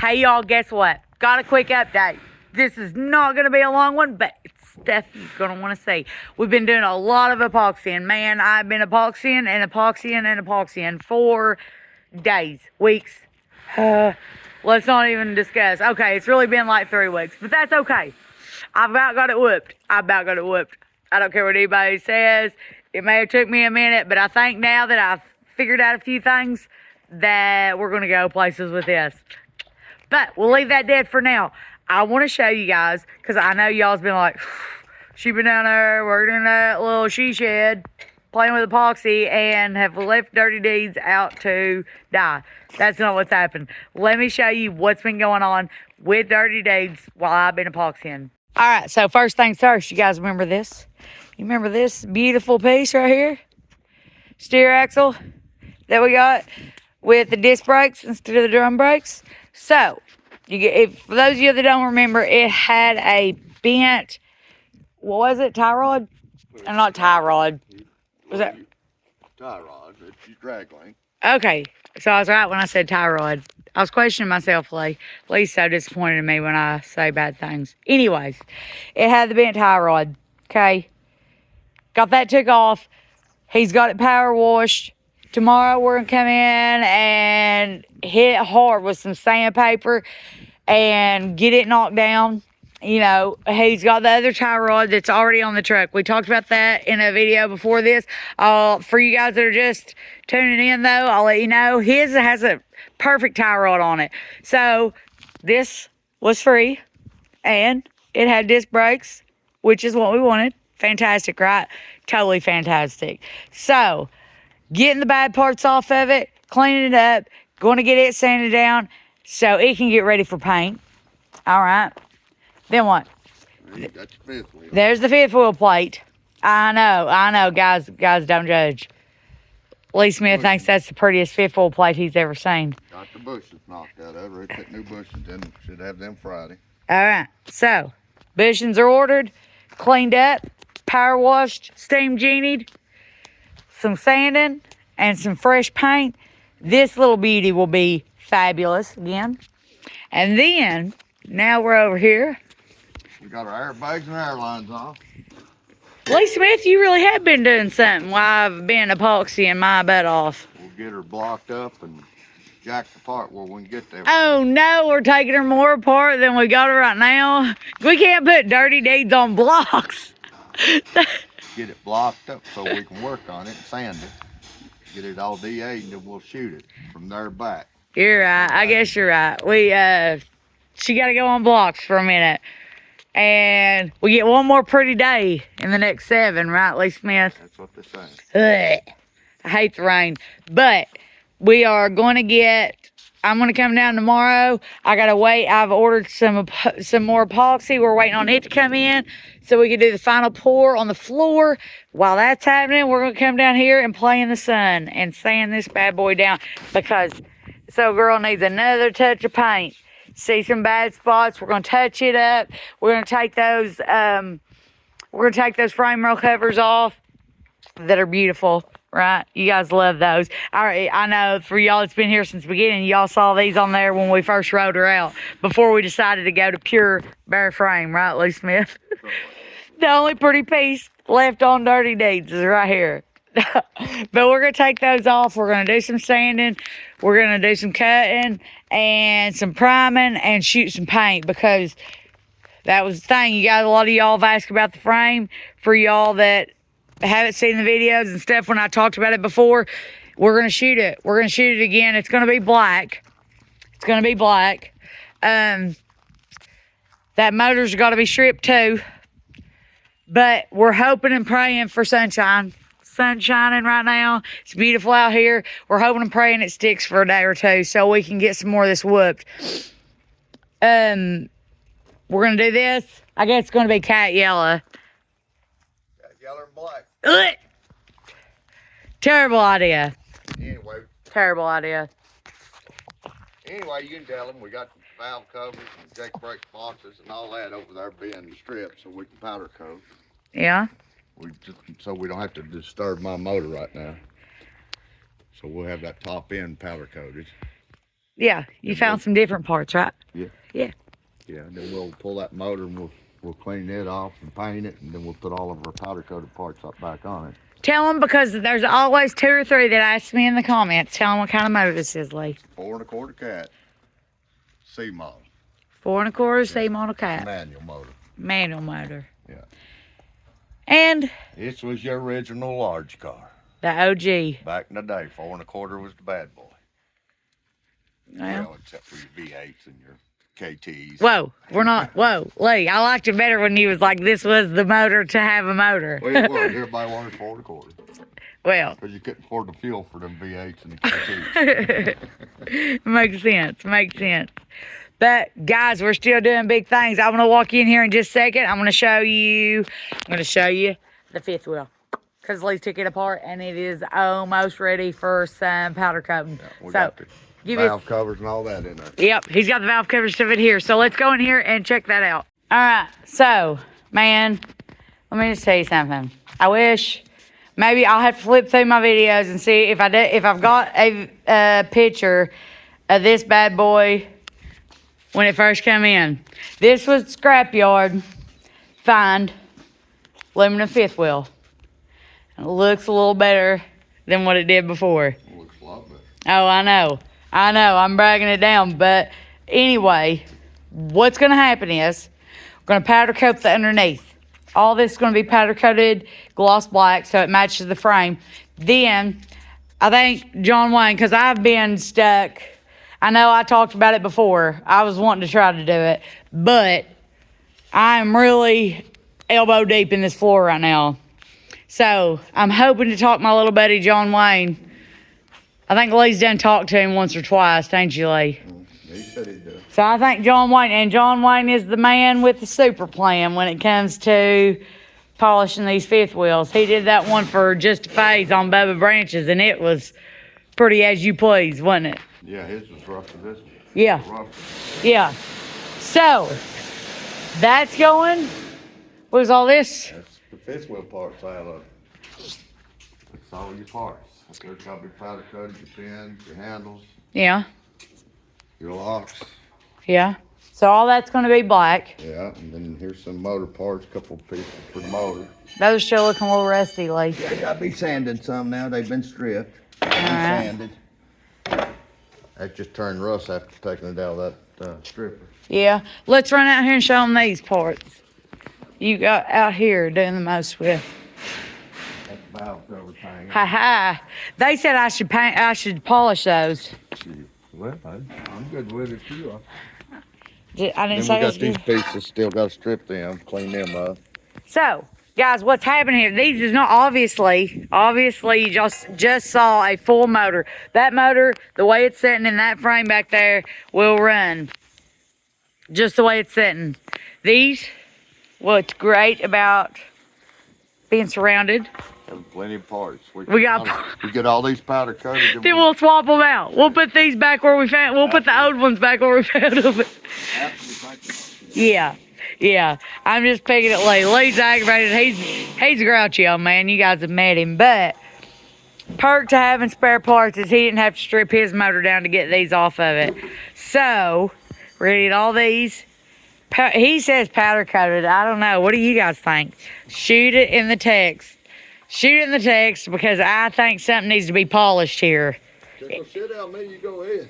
Hey, y'all, guess what? Got a quick update. This is not going to be a long one, but it's stuff you're going to want to see. We've been doing a lot of epoxying. Man, I've been epoxying and epoxying and epoxying for days, weeks. Let's not even discuss. Okay, it's really been like 3 weeks, but that's okay. I've about got it whooped. I don't care what anybody says. It may have took me a minute, but I think now that I've figured out a few things that we're going to go places with this. But we'll leave that dead for now. I want to show you guys, because I know y'all's been like, she been down there working in that little she shed, playing with epoxy, and have left Dirty Deeds out to die. That's not what's happened. Let me show you what's been going on with Dirty Deeds while I've been epoxying. All right, so first things first, you guys remember this? You remember this beautiful piece right here? Steer axle that we got with the disc brakes instead of the drum brakes. So, for those of you that don't remember, it had a bent, what was it, tie rod? Not tie rod. Was that? Tie rod, it's your drag link. Okay, so I was right when I said tie rod. I was questioning myself, Lee. Lee's so disappointed in me when I say bad things. Anyways, it had the bent tie rod, okay? Got that took off. He's got it power washed. Tomorrow we're going to come in and hit it hard with some sandpaper and get it knocked down. You know, he's got the other tie rod that's already on the truck. We talked about that in a video before this. For you guys that are just tuning in, though, I'll let you know. His has a perfect tie rod on it. So, this was free, and it had disc brakes, which is what we wanted. Fantastic, right? Totally fantastic. So, getting the bad parts off of it, cleaning it up, going to get it sanded down so it can get ready for paint. All right. Then what? That's the fifth wheel. There's the fifth wheel plate. I know, guys, don't judge. Lee Smith thinks that's the prettiest fifth wheel plate he's ever seen. Got the bushes knocked out of it. Put new bushes in. Should have them Friday. All right. So, bushings are ordered, cleaned up, power washed, steam genied, some sanding, and some fresh paint. This little beauty will be fabulous again. And then, now we're over here. We got our airbags and airlines off. Lee Smith, you really have been doing something while I've been epoxying my butt off. We'll get her blocked up and jacked apart where we can get there. Oh no, we're taking her more apart than we got her right now. We can't put Dirty Deeds on blocks. Get it blocked up so we can work on it and sand it. Get it all DA'd and then we'll shoot it from there back. You're right. I guess you're right. She got to go on blocks for a minute. And we get one more pretty day in the next 7, right, Lee Smith? That's what they're saying. Ugh. I hate the rain. But we are going to I'm going to come down tomorrow. I got to wait. I've ordered some more epoxy. We're waiting on it to come in so we can do the final pour on the floor. While that's happening, we're going to come down here and play in the sun and sand this bad boy down because so girl needs another touch of paint. See some bad spots. We're going to touch it up. We're going to take those frame rail covers off that are beautiful. Right? You guys love those. All right, I know for y'all that's been here since the beginning, y'all saw these on there when we first rode her out before we decided to go to pure bare frame, right, Lee Smith? The only pretty piece left on Dirty Deeds is right here. But we're going to take those off. We're going to do some sanding. We're going to do some cutting and some priming and shoot some paint because that was the thing. You guys, a lot of y'all have asked about the frame. For y'all that haven't seen the videos and stuff when I talked about it before, we're going to shoot it. We're going to shoot it again. It's going to be black. It's going to be black. That motor's got to be stripped too. But we're hoping and praying for sunshine. Sun's shining right now. It's beautiful out here. We're hoping and praying it sticks for a day or two so we can get some more of this whooped. We're going to do this. I guess it's going to be cat yellow. Yellow and black. Ugh. Terrible idea. Anyway. Terrible idea. Anyway, you can tell them we got valve covers and jake brake boxes and all that over there being the strip so we can powder coat. Yeah. So we don't have to disturb my motor right now. So we'll have that top end powder coated. Yeah, you found some different parts, right? Yeah. Yeah. Yeah, and then we'll pull that motor and we'll clean it off and paint it, and then we'll put all of our powder coated parts up back on it. Tell them, because there's always 2 or 3 that ask me in the comments. Tell them what kind of motor this is, Lee. 4 1/4 cat. C model. 4 1/4 C model cat. Manual motor. Manual motor. Yeah. And This was your original large car. the OG. Back in the day, 4 1/4 was the bad boy. Well, Except for your V8s and your KTs. whoa, we're not. Whoa, Lee, I liked it better when you was like, this was the motor to have a motor. Well, it was. Everybody wanted 4 1/4. Well, Because you couldn't afford the fuel for them V8s and the KTs. makes sense. Makes sense. But guys, we're still doing big things. I'm gonna walk in here in just a second. I'm gonna show you the 5th wheel. Because Lee took it apart and it is almost ready for some powder coating. Yeah, we So got the valve covers and all that in there. Yep, he's got the valve cover stuff in here. So let's go in here and check that out. All right, so, man, let me just tell you something. I wish, maybe I'll have to flip through my videos and see if I've got a picture of this bad boy when it first came in. This was scrapyard find aluminum 5th wheel. It looks a little better than what it did before. It looks a lot better. Oh, I know, I'm bragging it down, but anyway, what's gonna happen is, we're gonna powder coat the underneath. All this is gonna be powder coated gloss black so it matches the frame. Then, I think John Wayne, because I've been stuck, I know I talked about it before, I was wanting to try to do it, but I'm really elbow deep in this floor right now. So, I'm hoping to talk my little buddy John Wayne. I think Lee's done talked to him once or twice, ain't you, Lee? He said he'd do it. So I think John Wayne is the man with the super plan when it comes to polishing these 5th wheels. He did that one for just a phase on Bubba Branches, and it was pretty as you please, wasn't it? Yeah, his was rough as this one. Yeah. Rough. Yeah. So, that's going. What is all this? That's the 5th wheel parts out of it. That's all your parts. There's got to be powder coated, your pins, your handles, Yeah. your locks. Yeah. So all that's going to be black. Yeah, and then here's some motor parts, a couple pieces for the motor. Those are still looking a little rusty, Lee. They got to be sanded some now. They've been stripped. Alright. Sanded. That just turned rust after taking it out of that stripper. Yeah. Let's run out here and show them these parts. You got out here doing the most with. That valve cover thing. Ha ha. They said I should polish those. Well, I'm good with it too. I didn't Then say we I was got these good. pieces, still got to strip them, clean them up. So, guys, what's happening here? These is not obviously you just saw a full motor. That motor, the way it's sitting in that frame back there, will run just the way it's sitting. These, what's great about being surrounded, Have plenty of parts. We got- We get all these powder coated. then we'll swap them out. We'll put these back where we found. We'll put the old ones back where we found them. Yeah. Yeah, I'm just picking at Lee. Lee's aggravated. He's grouchy, old man. You guys have met him. But perk to having spare parts is he didn't have to strip his motor down to get these off of it. So, we're going to get all these. He says powder coated. I don't know. What do you guys think? Shoot it in the text. Shoot it in the text because I think something needs to be polished here. Just sit down, me. You go ahead.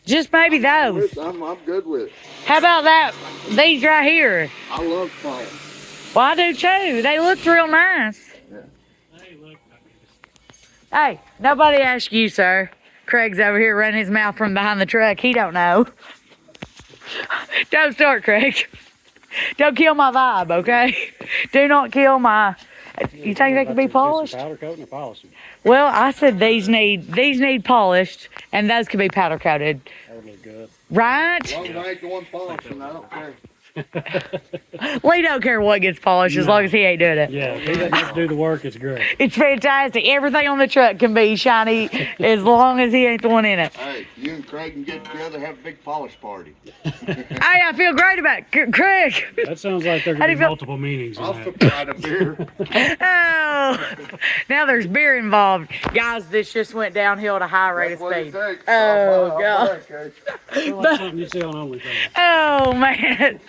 Just maybe those. I'm good with it. How about that? These right here. I love polish. Well, I do too. They look real nice. Yeah. Hey, nobody asked you, sir. Craig's over here running his mouth from behind the truck. He don't know. Don't start, Craig. Don't kill my vibe, okay? Do not kill my... You think they could be polished? Powder coating or polishing? Well, I said these need polished, and those could be powder coated. That would look good. Right? As long as I ain't the one polishing, I don't care. Lee don't care what gets polished as long as he ain't doing it. Yeah, if he doesn't have to do the work, it's great. It's fantastic. Everything on the truck can be shiny as long as he ain't the one in it. Hey, you and Craig can get together, have a big polish party. Hey, I feel great about it. Craig. That sounds like there How could do be you feel? multiple meanings in I'll that. supply the beer. Oh, now there's beer involved. Guys, this just went downhill at a high rate of That's what it speed. takes. Oh, God. Sounds like something you see on OnlyFans. Oh, man.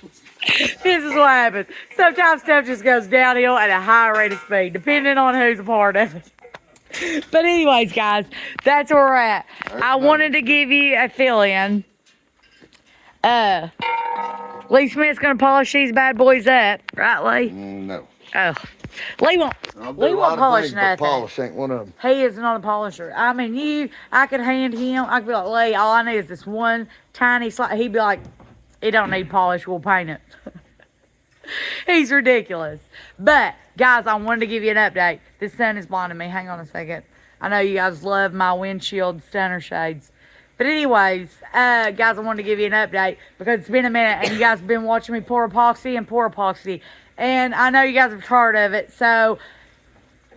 This is what happens. Sometimes stuff just goes downhill at a high rate of speed, depending on who's a part of it. But anyways, guys, that's where we're at. I wanted to give you a fill-in. Lee Smith's going to polish these bad boys up. Right, Lee? No. Oh. Lee won't. I'll do Lee a won't lot of polish things, but nothing. polish ain't one of them. He is not a polisher. I mean, I could hand him, I could be like, Lee, all I need is this one tiny slide. He'd be like, it don't need polish, we'll paint it. He's ridiculous. But, guys, I wanted to give you an update. The sun is blinding me. Hang on a second. I know you guys love my windshield stunner shades. But anyways, guys, I wanted to give you an update because it's been a minute and you guys have been watching me pour epoxy. And I know you guys have heard of it, so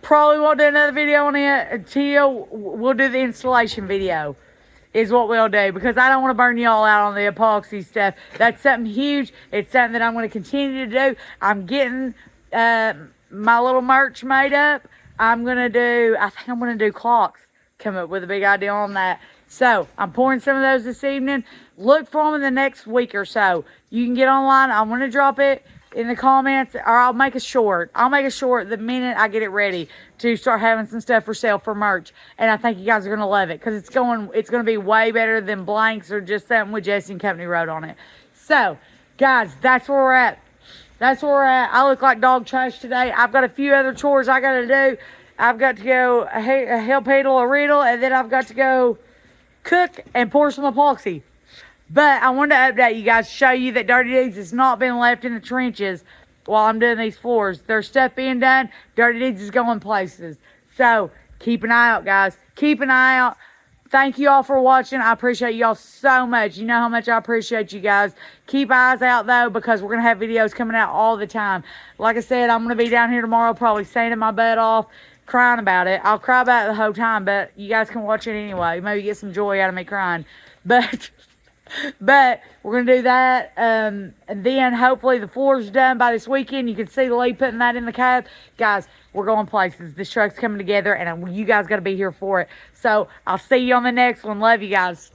probably won't do another video on it until we'll do the installation video is what we'll do, because I don't want to burn you all out on the epoxy stuff. That's something huge. It's something that I'm going to continue to do. I'm getting my little merch made up. I think I'm going to do clocks. Come up with a big idea on that. So I'm pouring some of those this evening. Look for them in the next week or so. You can get online. I'm going to drop it in the comments, or I'll make a short. I'll make a short the minute I get it ready to start having some stuff for sale for merch. And I think you guys are going to love it because it's going to be way better than blanks or just something with Jesse and Company wrote on it. So, guys, that's where we're at. That's where we're at. I look like dog trash today. I've got a few other chores I got to do. I've got to go help Hedel a riddle, and then I've got to go cook and pour some epoxy. But I wanted to update you guys, show you that Dirty Deeds has not been left in the trenches while I'm doing these floors. There's stuff being done. Dirty Deeds is going places. So keep an eye out, guys. Keep an eye out. Thank you all for watching. I appreciate y'all so much. You know how much I appreciate you guys. Keep eyes out, though, because we're going to have videos coming out all the time. Like I said, I'm going to be down here tomorrow probably sanding my butt off, crying about it. I'll cry about it the whole time, but you guys can watch it anyway. Maybe get some joy out of me crying. But we're going to do that. And then hopefully the floor's done by this weekend. You can see Lee putting that in the cab. Guys, we're going places. This truck's coming together and you guys got to be here for it. So I'll see you on the next one. Love you guys.